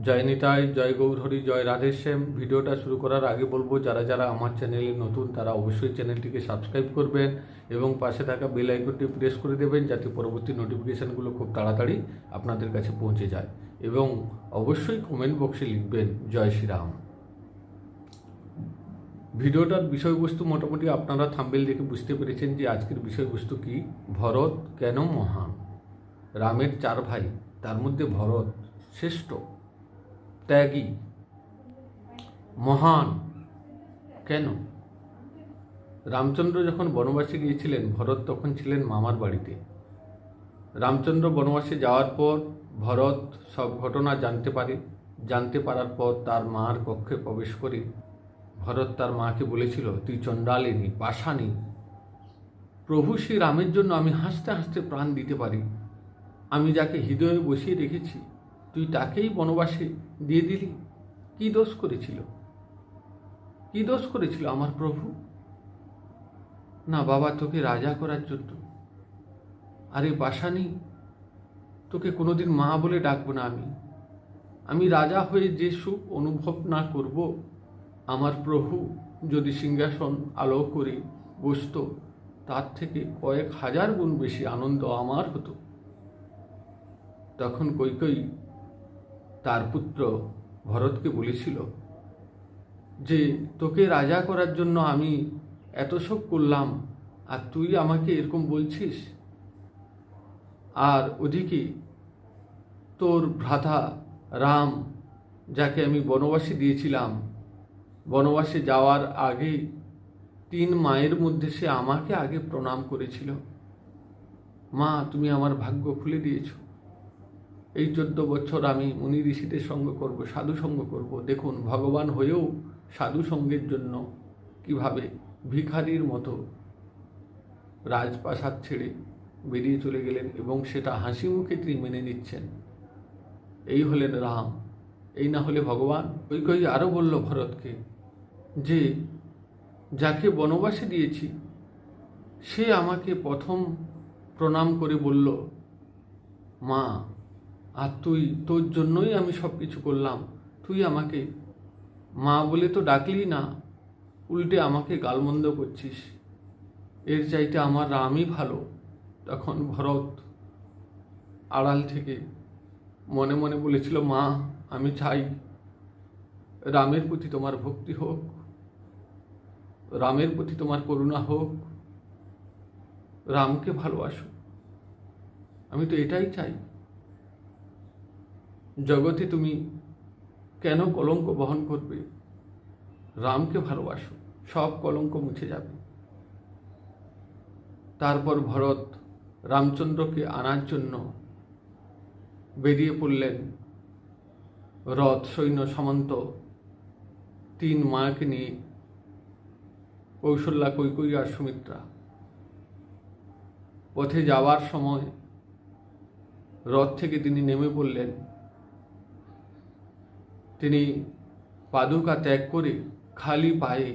জয় নিতাই, জয় গৌরহরি, জয় রাধেশ্যাম। ভিডিওটা শুরু করার আগে বলবো, যারা যারা আমার চ্যানেলে নতুন তারা অবশ্যই চ্যানেলটিকে সাবস্ক্রাইব করবেন এবং পাশে থাকা বেল আইকনটি প্রেস করে দেবেন, যাতে পরবর্তী নোটিফিকেশানগুলো খুব তাড়াতাড়ি আপনাদের কাছে পৌঁছে যায়। এবং অবশ্যই কমেন্ট বক্সে লিখবেন জয় শ্রীরাম। ভিডিওটার বিষয়বস্তু মোটামুটি আপনারা থাম্বনেল দেখে বুঝতে পেরেছেন যে আজকের বিষয়বস্তু কি। ভরত কেন মহান? রামের 4 ভাই, তার মধ্যে ভরত শ্রেষ্ঠ, ত্যাগী, মহান। কেন? রামচন্দ্র যখন বনবাসে গিয়েছিলেন, ভরত তখন ছিলেন মামার বাড়িতে। রামচন্দ্র বনবাসে যাওয়ার পর ভরত সব ঘটনা জানতে পারার পর তার মার কক্ষে প্রবেশ করে ভরত তার মাকে বলেছিল, তুই চণ্ডালিনী, পাষাণী, প্রভু শ্রী রামের জন্য আমি হাসতে হাসতে প্রাণ দিতে পারি। আমি যাকে হৃদয়ে বসিয়ে রেখেছি, তুই তাকেই বনবাসে দিয়ে দিলি। কি দোষ করেছিল? কি দোষ করেছিল আমার প্রভু? না বাবা, তোকে রাজা করার জন্য। আরে পাষাণী, তোকে কোনোদিন মা বলে ডাকবো না। আমি রাজা হয়ে যে সুখ অনুভব না করব, আমার প্রভু যদি সিংহাসন আলো করে বসত, তার থেকে কয়েক হাজার গুণ বেশি আনন্দ আমার হতো। তখন কৈকেয়ী তার পুত্র ভরতকে বলেছিল যে তোকে রাজা করার জন্য আমি এত সব করলাম, আর তুই আমাকে এরকম বলছিস। আর ওদিকে তোর ভ্রাতা রাম, যাকে আমি বনবাসে দিয়েছিলাম, বনবাসে যাওয়ার আগে 3 মায়ের মধ্যে সে আমাকে আগে প্রণাম করেছিল। মা, তুমি আমার ভাগ্য খুলে দিয়েছ। এই 14 বছর আমি মুনি ঋষিদের সঙ্গ করব, সাধু সঙ্গ করব। দেখুন, ভগবান হয়েও সাধু সঙ্গের জন্য কিভাবে ভিখারির মতো রাজপ্রাসাদ ছেড়ে বেরিয়ে চলে গেলেন, এবং সেটা হাসি মুখে তিনি মেনে নিচ্ছেন। এই হলেন রাম, এই না হলে ভগবান। কৈকেয়ী আরও বলল ভরতকে যে যাকে বনবাসে দিয়েছি সে আমাকে প্রথম প্রণাম করে বলল, মা, আর তোর জন্যই আমি সব কিছু করলাম। তুই আমাকে মা বলে তো ডাকলি না, উল্টে আমাকে গালমন্দ করছিস। এর চাইতে আমার রামই ভালো। তখন ভরত আড়াল থেকে মনে মনে বলেছিল, মা, আমি চাই রামের প্রতি তোমার ভক্তি হোক, রামের প্রতি তোমার করুণা হোক, রামকে ভালোবাসো। আমি তো এটাই চাই। জগতে তুমি কেন কলঙ্ক বহন করবে? রামকে ভালোবাসো, সব কলঙ্ক মুছে যাবে। তারপর ভরত রামচন্দ্রকে আনার জন্য বেরিয়ে পড়লেন। রথ, সৈন্য, সামন্ত 3 মাকে নিয়ে, কৌশল্যা, কৈকেয়ী আর সুমিত্রা। পথে যাওয়ার সময় রথ থেকে তিনি নেমে পড়লেন। তিনি পাদুকা ত্যাগ করে খালি পায়ে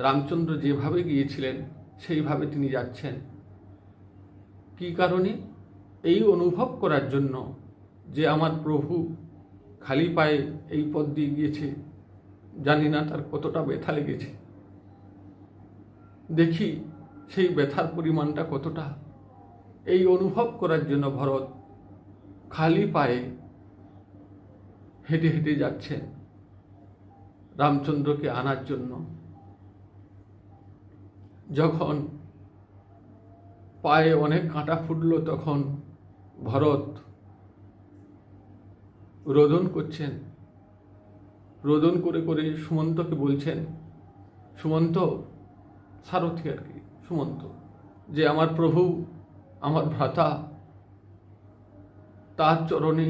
রামচন্দ্র যেভাবে গিয়েছিলেন সেইভাবে তিনি যাচ্ছেন। কি কারণে? এই অনুভব করার জন্য যে আমার প্রভু খালি পায়ে এই পথ দিয়ে গিয়েছে, জানি না তার কতটা ব্যথা লেগেছে। দেখি সেই ব্যথার পরিমাণটা কতটা। এই অনুভব করার জন্য ভরত খালি পায়ে হেঁটে হেঁটে যাচ্ছেন রামচন্দ্রকে আনার জন্য। যখন পায়ে অনেক কাঁটা ফুটল, তখন ভরত রোদন করছেন। রোদন করে করে সুমন্তকে বলছেন, সুমন্ত, সারথি আর কি, সুমন্ত, যে আমার প্রভু, আমার ভ্রাতা, তার চরণে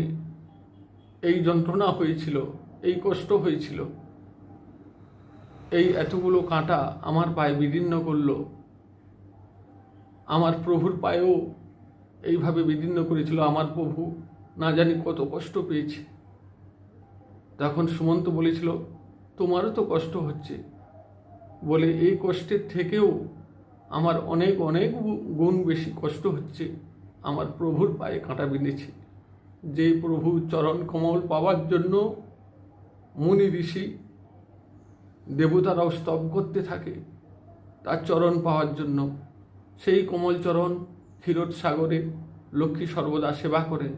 এই যন্ত্রণা হয়েছিল, এই কষ্ট হয়েছিল, এই এতগুলো কাঁটা আমার পায়ে বিদীর্ণ করল। আমার প্রভুর পায়েও এইভাবে বিদীর্ণ করেছিল। আমার প্রভু না জানি কত কষ্ট পেয়েছে। তখন সুমন্ত বলেছিল, তোমারও তো কষ্ট হচ্ছে, বলে এই কষ্টের থেকেও আমার অনেক অনেক গুণ বেশি কষ্ট হচ্ছে। আমার প্রভুর পায়ে কাঁটা বিঁধেছে। যে প্রভু চরণ কমল পাওয়ার জন্য মুনি ঋষি দেবতারাও স্তব করতে থাকে তার চরণ পাওয়ার জন্য। সেই কমল চরণ ক্ষীরোদ সাগরে লক্ষ্মী সর্বদা সেবা করেন।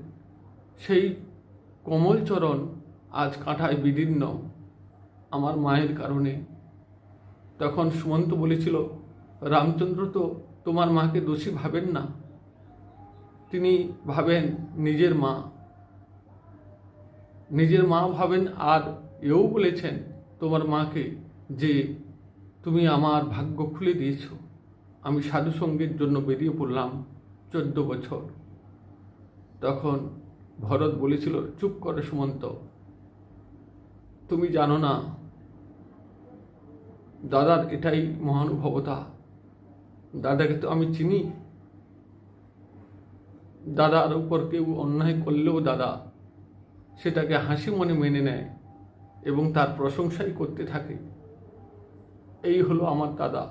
সেই কমল চরণ আজ কাঁটায় বিদীর্ণ আমার মায়ের কারণে। তখন সুমন্ত বলেছিল, রামচন্দ্র তো তোমার মাকে দোষী ভাবেন না, তিনি ভাবেন নিজের মা, নিজের মা ভাবেন। আর এও বলেছেন তোমার মাকে যে তুমি আমার ভাগ্য খুলে দিয়েছ। আমি সাধুসঙ্গের জন্য বেরিয়ে পড়লাম 14 বছর। তখন ভরত বলেছিল, চুপ করে সুমন্ত, তুমি জানো না দাদার এটাই মহানুভবতা। দাদাকে তো আমি চিনি। দাদার উপর কেউ অন্যায় করলেও দাদা সেটাকে হাসি মনে মেনে নেয় এবং তার প্রশংসাই করতে থাকে। এই হলো আমার দাদা,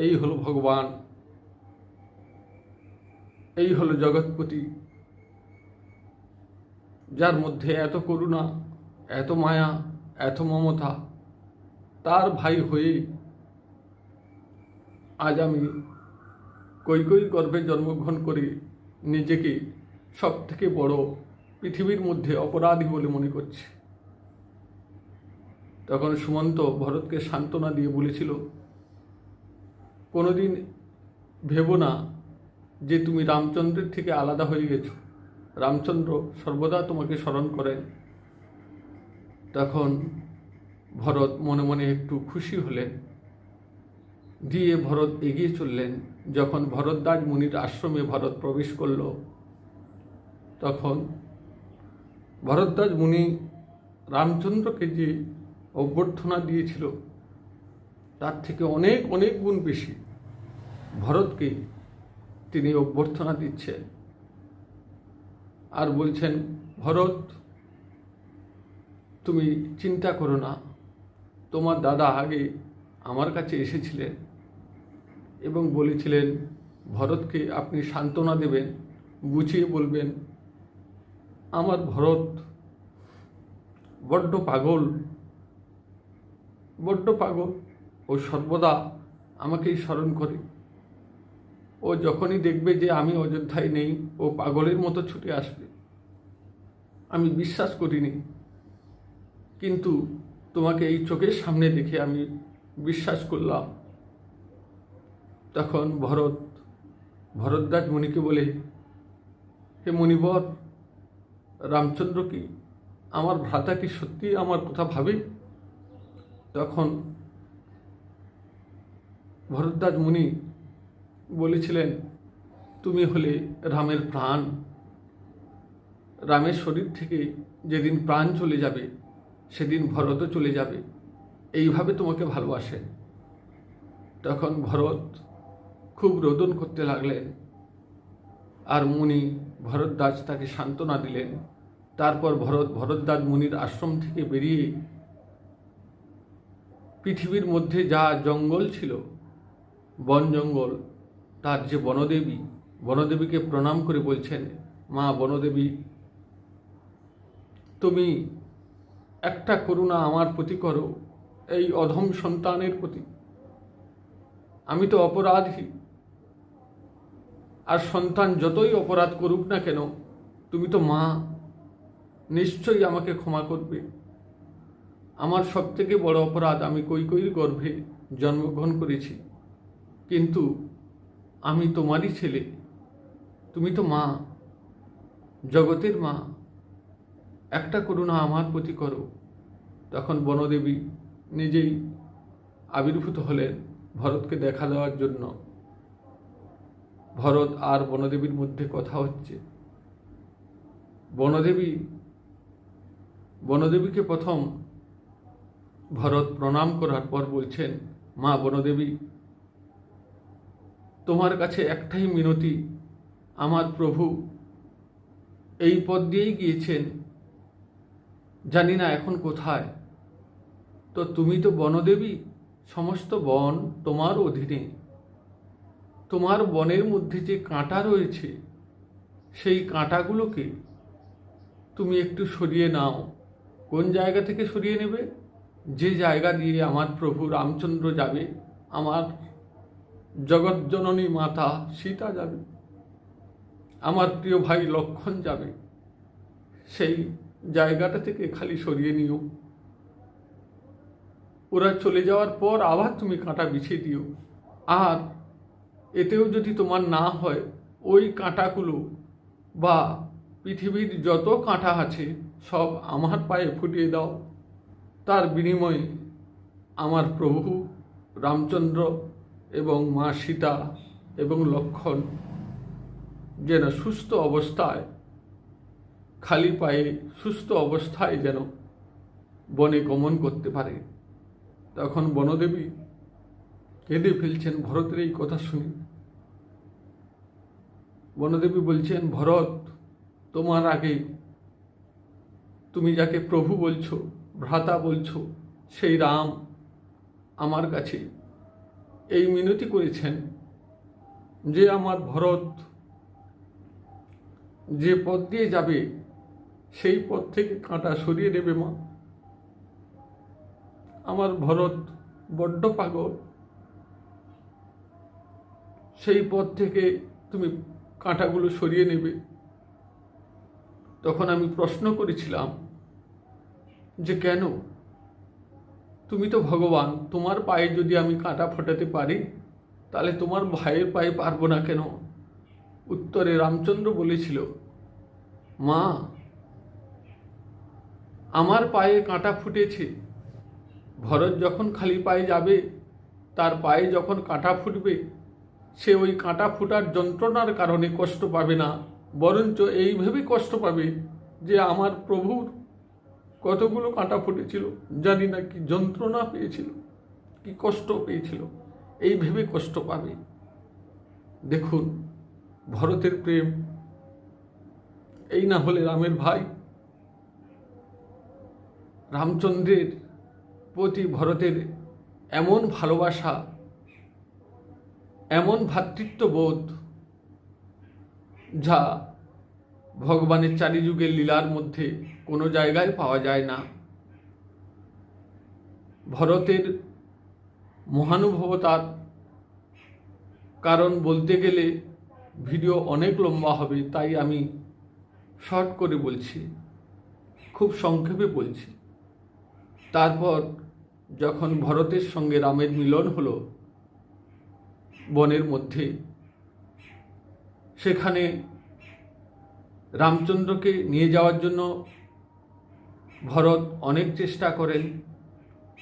এই হলো ভগবান, এই হলো জগৎপতি, যার মধ্যে এত করুণা, এত মায়া, এত মমতা। তার ভাই হয়ে আজ আমি কৈকেয়ীর গর্ভে জন্মগ্রহণ করে নিজেকে সব থেকে বড় পৃথিবীর মধ্যে অপরাধী বলে মনে করছি। তখন সুমন্ত ভরতকে সান্ত্বনা দিয়ে বলেছিল, কোনোদিন ভেবো না যে তুমি রামচন্দ্রের থেকে আলাদা হয়ে গেছো। রামচন্দ্র সর্বদা তোমাকে স্মরণ করেন। তখন ভরত মনে মনে একটু খুশি হলেন। দিয়ে ভরত এগিয়ে চললেন। যখন ভরদ্বাজ মুনির আশ্রমে ভরত প্রবেশ করল, তখন ভরদ্বাজ মুনি রামচন্দ্রকে যে অভ্যর্থনা দিয়েছিল তার থেকে অনেক অনেক গুণ বেশি ভরতকে তিনি অভ্যর্থনা দিচ্ছেন। আর বলছেন, ভরত তুমি চিন্তা করো না, তোমার দাদা আগে আমার কাছে এসেছিলেন এবং বলেছিলেন ভরতকে আপনি সান্ত্বনা দেবেন, বুঝিয়ে বলবেন আমার ভরত বড্ড পাগল, বড্ড পাগল। ও সর্বদা আমাকেই স্মরণ করে। ও যখনই দেখবে যে আমি অযোধ্যায় নেই, ও পাগলের মতো ছুটে আসবে। আমি বিশ্বাস করিনি, কিন্তু তোমাকে এই চোখের সামনে দেখে আমি বিশ্বাস করলাম। তখন ভরদ্বাজ মুনিকে বলে, হে মুনিবর, রামচন্দ্র কি আমার ভ্রাতা কি সত্যি আমার কথা ভাবে? তখন ভরদ্বাজ মুনি বলেছিলেন, তুমি হলে রামের প্রাণ। রামের শরীর থেকে যেদিন প্রাণ চলে যাবে সেদিন ভরতও চলে যাবে। এইভাবে তোমাকে ভালোবাসেন। তখন ভরত খুব রোদন করতে লাগলেন। আর মুনি ভরদ্বাজ তাকে সান্ত্বনা দিলেন। তারপর ভরদ্বাজ মুনির আশ্রম থেকে বেরিয়ে পৃথিবীর মধ্যে যা জঙ্গল ছিল, বন জঙ্গল, তার যে বনদেবীকে প্রণাম করে বলছেন, মা বনদেবী, তুমি একটা করুণা আমার প্রতি করো, এই অধম সন্তানের প্রতি। আমি তো অপরাধী, আর সন্তান যতই অপরাধ করুক না কেন, তুমি তো মা, নিশ্চয়ই আমাকে ক্ষমা করবে। আমার সবথেকে বড় অপরাধ, আমি কৈকেয়ীর গর্ভে জন্মগ্রহণ করেছি, কিন্তু আমি তোমারই ছেলে, তুমি তো মা, জগতের মা, একটা করুণা আমার প্রতি করো। তখন বনদেবী নিজেই আবির্ভূত হলেন ভরতকে দেখা দেওয়ার জন্য। ভরত আর বনদেবীর মধ্যে কথা হচ্ছে। বনদেবীকে প্রথম ভরত প্রণাম করার পর বলছেন, মা বনদেবী, তোমার কাছে একটাই মিনতি। আমার প্রভু এই পথ দিয়েই গিয়েছেন, জানি না এখন কোথায়। তো তুমি তো বনদেবী, সমস্ত বন তোমার অধীনে। তোমার বনের মধ্যে যে কাঁটা রয়েছে সেই কাঁটাগুলোকে তুমি একটু সরিয়ে নাও। কোন জায়গা থেকে সরিয়ে নেবে? যে জায়গা দিয়ে আমার প্রভু রামচন্দ্র যাবে, আমার জগৎজননী মাতা সীতা যাবে, আমার প্রিয় ভাই লক্ষ্মণ যাবে, সেই জায়গাটা থেকে খালি সরিয়ে নিও। ওরা চলে যাওয়ার পর আবার তুমি কাঁটা বিছিয়ে দিও। আর এতেও যদি তোমার না হয়, ওই কাঁটাগুলো বা পৃথিবীর যত কাঁটা আছে সব আমার পায়ে ফুটিয়ে দাও। তার বিনিময়ে আমার প্রভু রামচন্দ্র এবং মা সীতা এবং লক্ষ্মণ যেন সুস্থ অবস্থায়, খালি পায়ে সুস্থ অবস্থায় যেন বনে গমন করতে পারে। তখন বনদেবী কেঁদে ফেলছেন ভরতের এই কথা শুনে। বনদেবী বলছেন, ভরত, তোমার আগে তুমি যাকে প্রভু বলছো, ভ্রাতা বলছো, সেই রাম আমার কাছে এই মিনতি করেছেন যে আমার ভরত যে পথ দিয়ে যাবে সেই পথ থেকে কাঁটা সরিয়ে নেবে মা। আমার ভরত বড্ড পাগল, সেই পথ থেকে তুমি কাঁটাগুলো সরিয়ে নেবে। তখন আমি প্রশ্ন করেছিলাম যে কেন? তুমি তো ভগবান, তোমার পায়ে যদি আমি কাঁটা ফোটাতে পারি তাহলে তোমার ভাইয়ের পায়ে পারবো না কেন? উত্তরে রামচন্দ্র বলেছিল, মা, আমার পায়ে কাঁটা ফুটেছে, ভরত যখন খালি পায়ে যাবে, তার পায়ে যখন কাঁটা ফুটবে, সে ওই কাঁটা ফুটার যন্ত্রণার কারণে কষ্ট পাবে না, বরঞ্চ এই ভেবে কষ্ট পাবে যে আমার প্রভুর কতগুলো কাঁটা ফুটেছিল, জানি না কি যন্ত্রণা পেয়েছিল, কি কষ্ট পেয়েছিল, এই ভেবে কষ্ট পাবে। দেখুন ভরতের প্রেম, এই না হলে রামের ভাই। রামচন্দ্রের প্রতি ভরতের এমন ভালোবাসা, এমন ভ্রাতৃত্ববোধ, যা ভগবানের চারিযুগের লীলার মধ্যে কোনো জায়গায় পাওয়া যায় না। ভরতের মহানুভবতার কারণ বলতে গেলে ভিডিও অনেক লম্বা হবে, তাই আমি শর্ট করে বলছি, খুব সংক্ষেপে বলছি। তারপর যখন ভরতের সঙ্গে রামের মিলন হলো বনের মধ্যে, সেখানে রামচন্দ্রকে নিয়ে যাওয়ার জন্য ভরত অনেক চেষ্টা করেন।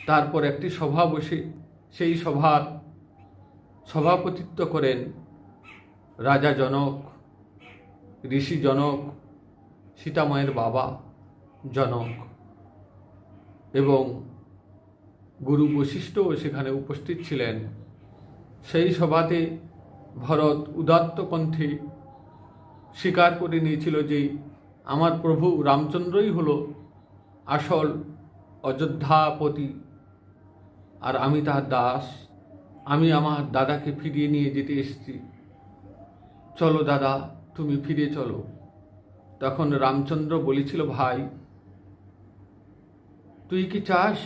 তারপর একটি সভা বসে, সেই সভার সভাপতিত্ব করেন রাজা জনক, ঋষি জনক, সীতামায়ের বাবা জনক এবং গুরু বশিষ্ঠও সেখানে উপস্থিত ছিলেন। সেই সভাতে ভরত উদাত্ত কণ্ঠে স্বীকার করে নিয়েছিল যে আমার প্রভু রামচন্দ্রই হলো আসল অযোধ্যাপতি, আর আমি তার দাস। আমি আমার দাদাকে ফিরিয়ে নিয়ে যেতে এসেছি, চলো দাদা, তুমি ফিরে চলো। তখন রামচন্দ্র বলেছিল, ভাই, তুই কি চাস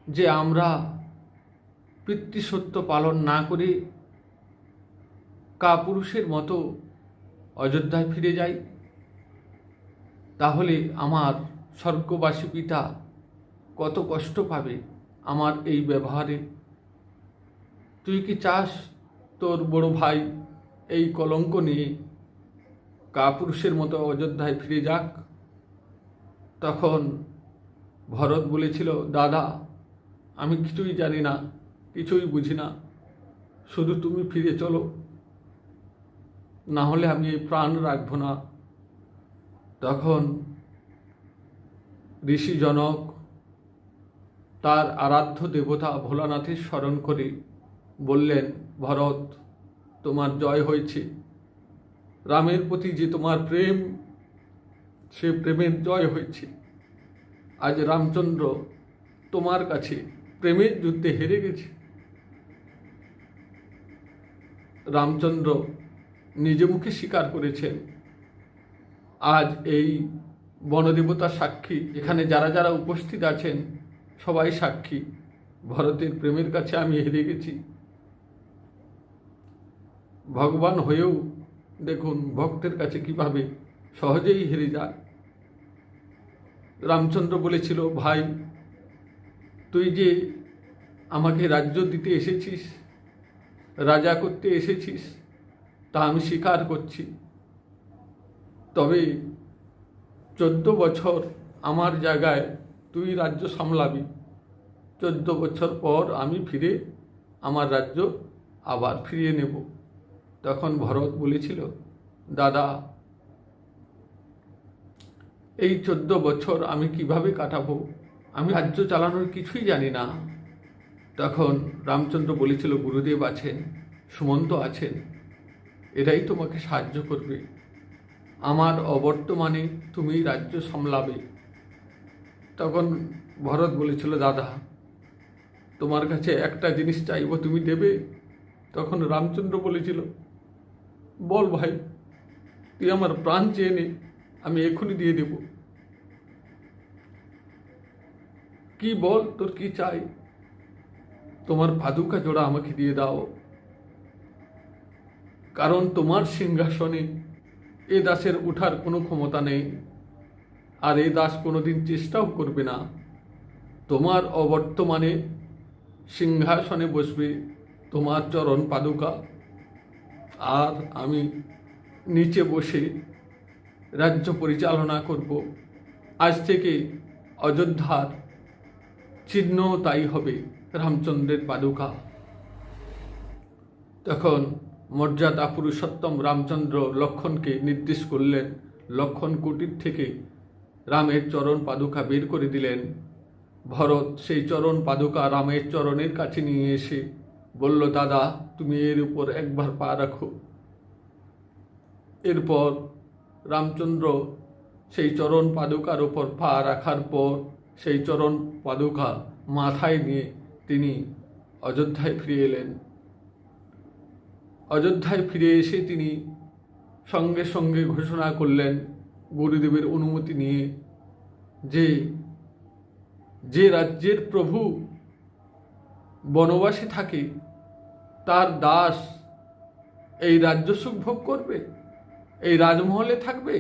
যে আমরা পিতৃসত্য পালন না করে কাপুরুষের মতো অযোধ্যায় ফিরে যাই? তাহলে আমার স্বর্গবাসী পিতা কত কষ্ট পাবে আমার এই ব্যবহারে। তুই কি চাস তোর বড় ভাই এই কলঙ্ক নিয়ে কাপুরুষের মতো অযোধ্যায় ফিরে যাক? তখন ভরত বলেছিল, দাদা, আমি কিছুই জানি না, কিছুই বুঝি না, শুধু তুমি ফিরে চলো, না হলে আমি এই প্রাণ রাখব না। তখন ঋষি জনক তার আরাধ্য দেবতা ভোলানাথের স্মরণ করে বললেন, ভরত, তোমার জয় হয়েছে। রামের প্রতি যে তোমার প্রেম, সে প্রেমের জয় হয়েছে। আজ রামচন্দ্র তোমার কাছে প্রেমের যুদ্ধে হেরে গেছে। রামচন্দ্র নিজে মুখে স্বীকার করেছেন। আজ এই বনদেবতার সাক্ষী, এখানে যারা যারা উপস্থিত আছেন সবাই সাক্ষী, ভরতের প্রেমের কাছে আমি হেরে গেছি। ভগবান হয়েও দেখুন ভক্তের কাছে কিভাবে সহজেই হেরে যায়। রামচন্দ্র বলেছিল, ভাই তুই যে আমাকে রাজ্য দিতে এসেছিস, রাজা করতে এসেছিস, তা আমি স্বীকার করছি, তবে 14 বছর আমার জায়গায় তুই রাজ্য সামলাবি। 14 বছর পর আমি ফিরে আমার রাজ্য আবার ফিরিয়ে নেব। তখন ভরত বলেছিল, দাদা এই 14 বছর আমি কিভাবে কাটাবো, আমি রাজ্য চালানোর কিছুই জানি না। তখন রামচন্দ্র বলেছিল, গুরুদেব আছেন, সুমন্ত আছেন, এরাই তোমাকে সাহায্য করবে, আমার অবর্তমানে তুমি রাজ্য সামলাবে। তখন ভরত বলেছিল, দাদা তোমার কাছে একটা জিনিস চাইব, তুমি দেবে? তখন রামচন্দ্র বলেছিল, বল ভাই, তুই আমার প্রাণ চেয়ে নে, আমি এক্ষুনি দিয়ে দেব। কি বল, তোর কি চাই? তোমার পাদুকা জোড়া আমাকে দিয়ে দাও, কারণ তোমার সিংহাসনে এ দাসের ওঠার কোনো ক্ষমতা নেই, আর এ দাস কোনোদিন চেষ্টাও করবে না। তোমার অবর্তমানে সিংহাসনে বসবে তোমার চরণ পাদুকা, আর আমি নিচে বসে রাজ্য পরিচালনা করব। আজ থেকে অযোধ্যার চিহ্ন তাই হবে রামচন্দ্রের পাদুকা। তখন মর্যাদা পুরুষোত্তম রামচন্দ্র লক্ষ্মণকে নির্দেশ করলেন। লক্ষ্মণ কুটির থেকে রামের চরণ পাদুকা বের করে দিলেন। ভরত সেই চরণ পাদুকা রামের চরণের কাছে নিয়ে এসে বলল, দাদা তুমি এর উপর একবার পা রাখো। এরপর রামচন্দ্র সেই চরণ পাদুকার উপর পা রাখার পর সেই চরণ পাদুকা মাথায় নিয়ে তিনি অযোধ্যায় ফিরে এলেন। অযোধ্যায় ফিরে এসে তিনি সঙ্গে সঙ্গে ঘোষণা করলেন, গুরুদেবের অনুমতি নিয়ে, যে রাজ্যের প্রভু বনবাসে থাকে তার দাস এই রাজ্য সুখ ভোগ করবে, এই রাজমহলে থাকবে,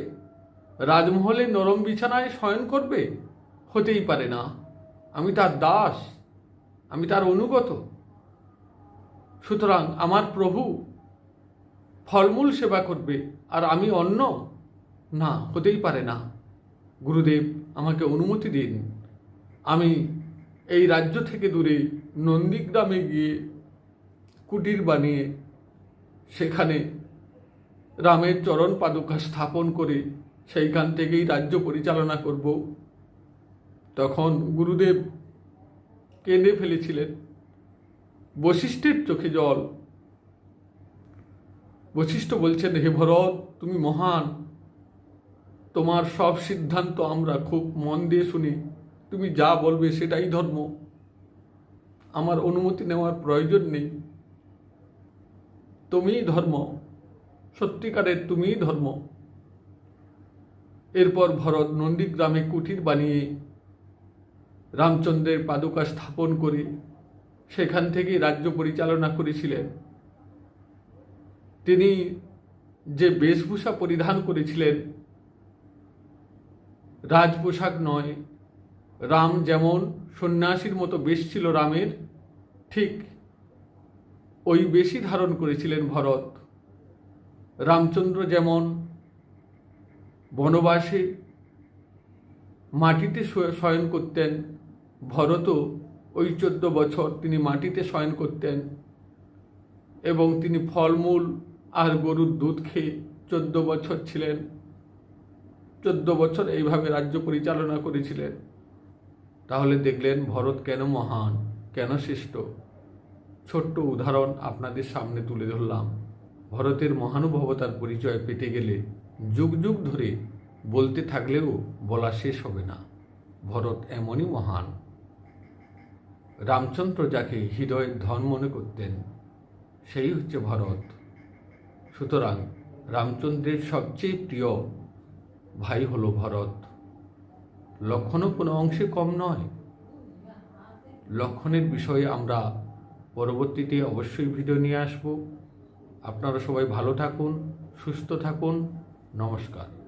রাজমহলে নরম বিছানায় শয়ন করবে? হতেই পারে না। আমি তার দাস, আমি তার অনুগত। সুতরাং আমার প্রভু ফলমূল সেবা করবে আর আমি অন্ন? না, হতেই পারে না। গুরুদেব আমাকে অনুমতি দিন, আমি এই রাজ্য থেকে দূরে নন্দীগ্রামে গিয়ে কুটির বানিয়ে সেখানে রামের চরণ পাদুকা স্থাপন করে সেইখান থেকেই রাজ্য পরিচালনা করব। তখন গুরুদেব কেঁদে ফেলেছিলেন। বশিষ্ঠের চোখে জল। বশিষ্ঠ বলছেন, হে ভরত তুমি মহান, তোমার সব সিদ্ধান্ত আমরা খুব মন দিয়ে শুনি, তুমি যা বলবে সেটাই ধর্ম, আমার অনুমতি নেওয়ার প্রয়োজন নেই, তুমিই ধর্ম, সত্যিকারের তুমিই ধর্ম। এরপর ভরত নন্দীগ্রামে কুটির বানিয়ে রামচন্দ্রের পাদুকা স্থাপন করে সেখান থেকে রাজ্য পরিচালনা করেছিলেন। তিনি যে বেশভূষা পরিধান করেছিলেন, রাজ পোশাক নয়, রাম যেমন সন্ন্যাসীর মতো বেশ ছিল রামের, ঠিক ওই বেশই ধারণ করেছিলেন ভরত। রামচন্দ্র যেমন বনবাসে মাটিতে শয়ন করতেন, ভরতও ওই 14 বছর তিনি মাটিতে শয়ন করতেন এবং তিনি ফলমূল আর গরুর দুধ খেয়ে 14 বছর ছিলেন। 14 বছর এইভাবে রাজ্য পরিচালনা করেছিলেন। তাহলে দেখলেন ভরত কেন মহান, কেন শ্রেষ্ঠ। ছোট্ট উদাহরণ আপনাদের সামনে তুলে ধরলাম। ভরতের মহানুভবতার পরিচয় পেতে গেলে যুগ যুগ ধরে বলতে থাকলেও বলা শেষ হবে না। ভরত এমনই মহান। রামচন্দ্র যাকে হৃদয়ের ধন মনে করতেন সেই হচ্ছে ভরত। সুতরাং রামচন্দ্রের সবচেয়ে প্রিয় ভাই হলো ভরত। লক্ষণও কোনো অংশে কম নয়। লক্ষণের বিষয়ে আমরা পরবর্তীতে অবশ্যই ভিডিও নিয়ে আসব। আপনারা সবাই ভালো থাকুন, সুস্থ থাকুন। নমস্কার।